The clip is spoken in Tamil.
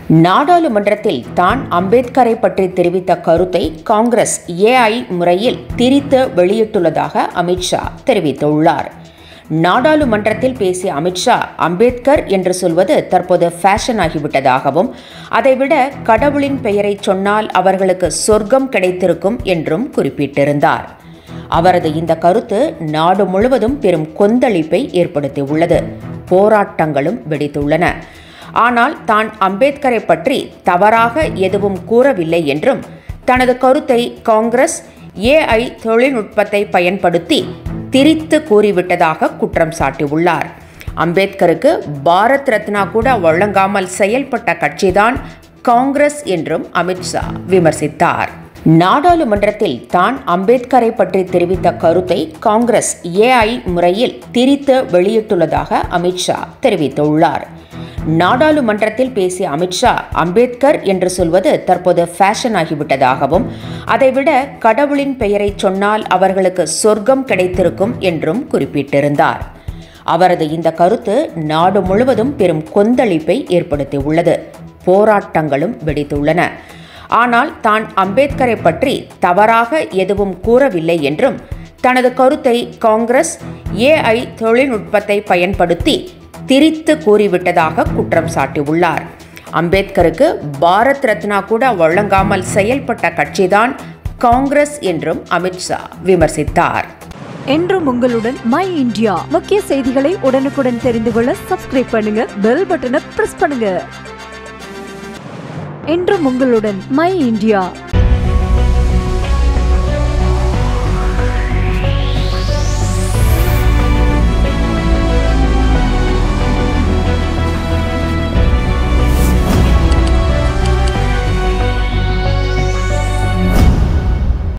நாடாளுமன்றத்தில் தான் அம்பேத்கரை பற்றி தெரிவித்த கருத்தை காங்கிரஸ் ஏஐ முறையில் திரித்து வெளியிட்டுள்ளதாக அமித்ஷா தெரிவித்துள்ளார். நாடாளுமன்றத்தில் பேசிய அமித்ஷா அம்பேத்கர் என்று சொல்வது தற்போது ஃபேஷன் ஆகிவிட்டதாகவும், அதைவிட கடவுளின் பெயரை சொன்னால் அவர்களுக்கு சொர்க்கம் கிடைத்திருக்கும் என்றும் குறிப்பிட்டிருந்தார். அவரது இந்த கருத்து நாடு முழுவதும் பெரும் கொந்தளிப்பை ஏற்படுத்தியுள்ளது. போராட்டங்களும் வெடித்துள்ளன. ஆனால் தான் அம்பேத்கரை பற்றி தவறாக எதுவும் கூறவில்லை என்றும், தனது கருத்தை காங்கிரஸ் ஏஐ தொழில்நுட்பத்தை பயன்படுத்தி திரித்து கூறிவிட்டதாக குற்றம் சாட்டியுள்ளார். அம்பேத்கருக்கு பாரத் ரத்னா கூட வழங்காமல் செயல்பட்ட கட்சிதான் காங்கிரஸ் என்றும் அமித்ஷா விமர்சித்தார். நாடாளுமன்றத்தில் தான் அம்பேத்கரை பற்றி தெரிவித்த கருத்தை காங்கிரஸ் ஏஐ முறையில் திரித்து வெளியிட்டுள்ளதாக அமித்ஷா தெரிவித்துள்ளார். நாடாளுமன்றத்தில் பேசிய அமித்ஷா அம்பேத்கர் என்று சொல்வது தற்போது ஃபேஷன் ஆகிவிட்டதாகவும், அதைவிட கடவுளின் பெயரை சொன்னால் அவர்களுக்கு சொர்க்கம் கிடைத்திருக்கும் என்றும் குறிப்பிட்டிருந்தார். அவரது இந்த கருத்து நாடு முழுவதும் பெரும் கொந்தளிப்பை ஏற்படுத்தியுள்ளது. போராட்டங்களும் வெடித்துள்ளன. ஆனால் தான் அம்பேத்கரை பற்றி தவறாக எதுவும் கூறவில்லை என்றும், தனது கருத்தை காங்கிரஸ் ஏஐ தொழில்நுட்பத்தை பயன்படுத்தி திரித்து கூறிவிட்டதாக குற்றம் சாட்டியுள்ளார். அம்பேத்கருக்கு பாரத் ரத்னா கூட வழங்காமல் செயல்பட்ட கட்சிதான் காங்கிரஸ் என்றும் அமித்ஷா விமர்சித்தார். என்றும் உங்களுடன் மை இந்தியா. முக்கிய செய்திகளை உடனுக்குடன் தெரிந்து கொள்ள சப்ஸ்கிரைப் பண்ணுங்க, பெல் பட்டனை பிரஸ் பண்ணுங்க. என்றும் உங்களுடன் மை இந்தியா.